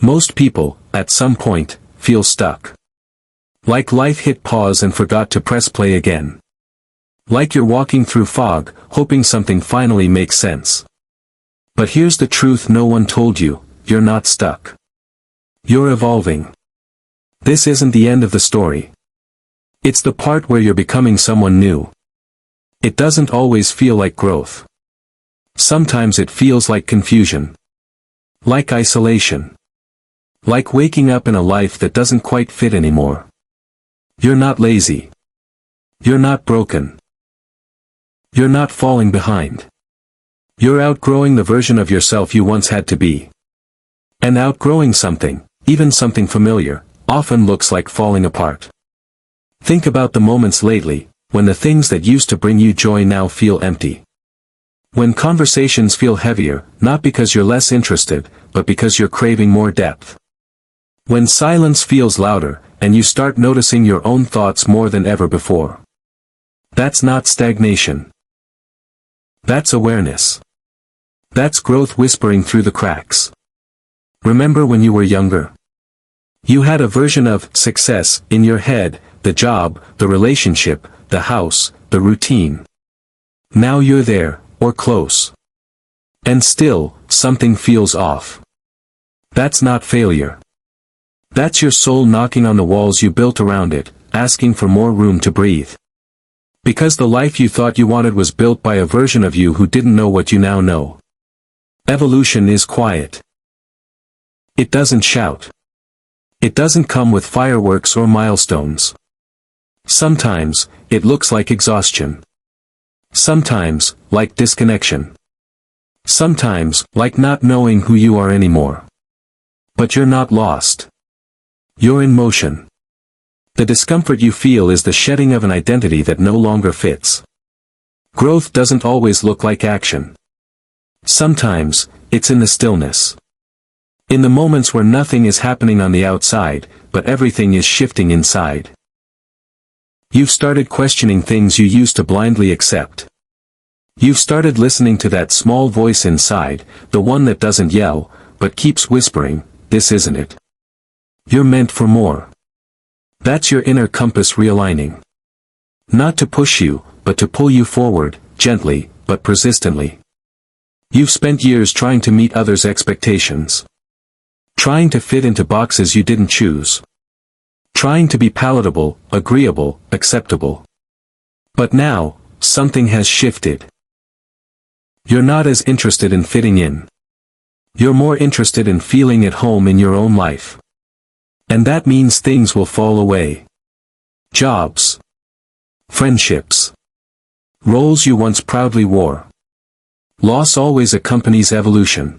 Most people, at some point, feel stuck. Like life hit pause and forgot to press play again. Like you're walking through fog, hoping something finally makes sense. But here's the truth no one told you: you're not stuck. You're evolving. This isn't the end of the story. It's the part where you're becoming someone new. It doesn't always feel like growth. Sometimes it feels like confusion. Like isolation. Like waking up in a life that doesn't quite fit anymore. You're not lazy. You're not broken. You're not falling behind. You're outgrowing the version of yourself you once had to be. And outgrowing something, even something familiar, often looks like falling apart. Think about the moments lately, when the things that used to bring you joy now feel empty. When conversations feel heavier, not because you're less interested, but because you're craving more depth. When silence feels louder, and you start noticing your own thoughts more than ever before. That's not stagnation. That's awareness. That's growth whispering through the cracks. Remember when you were younger? You had a version of success in your head: the job, the relationship, the house, the routine. Now you're there, or close. And still, something feels off. That's not failure. That's your soul knocking on the walls you built around it, asking for more room to breathe. Because the life you thought you wanted was built by a version of you who didn't know what you now know. Evolution is quiet. It doesn't shout. It doesn't come with fireworks or milestones. Sometimes, it looks like exhaustion. Sometimes, like disconnection. Sometimes, like not knowing who you are anymore. But you're not lost. You're in motion. The discomfort you feel is the shedding of an identity that no longer fits. Growth doesn't always look like action. Sometimes, it's in the stillness. In the moments where nothing is happening on the outside, but everything is shifting inside. You've started questioning things you used to blindly accept. You've started listening to that small voice inside, the one that doesn't yell, but keeps whispering, "This isn't it. You're meant for more." That's your inner compass realigning. Not to push you, but to pull you forward, gently, but persistently. You've spent years trying to meet others' expectations. Trying to fit into boxes you didn't choose. Trying to be palatable, agreeable, acceptable. But now, something has shifted. You're not as interested in fitting in. You're more interested in feeling at home in your own life. And that means things will fall away. Jobs. Friendships. Roles you once proudly wore. Loss always accompanies evolution.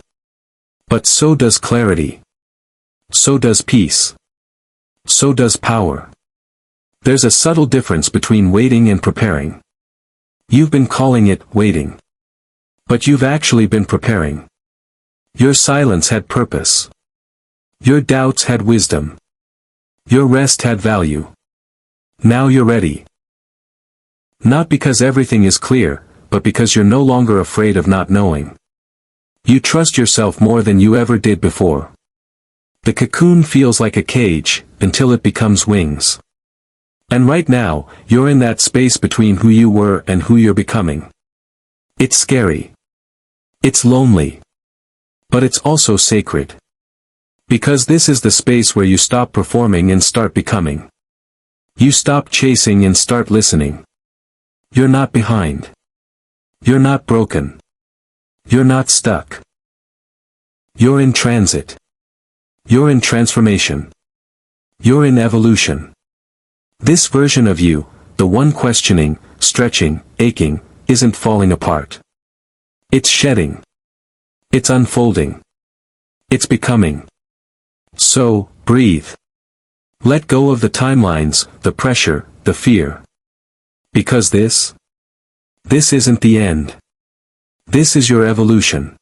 But so does clarity. So does peace. So does power. There's a subtle difference between waiting and preparing. You've been calling it waiting. But you've actually been preparing. Your silence had purpose. Your doubts had wisdom. Your rest had value. Now you're ready. Not because everything is clear, but because you're no longer afraid of not knowing. You trust yourself more than you ever did before. The cocoon feels like a cage, until it becomes wings. And right now, you're in that space between who you were and who you're becoming. It's scary. It's lonely. But it's also sacred. Because this is the space where you stop performing and start becoming. You stop chasing and start listening. You're not behind. You're not broken. You're not stuck. You're in transit. You're in transformation. You're in evolution. This version of you, the one questioning, stretching, aching, isn't falling apart. It's shedding. It's unfolding. It's becoming. So, breathe. Let go of the timelines, the pressure, the fear. Because this isn't the end. This is your evolution.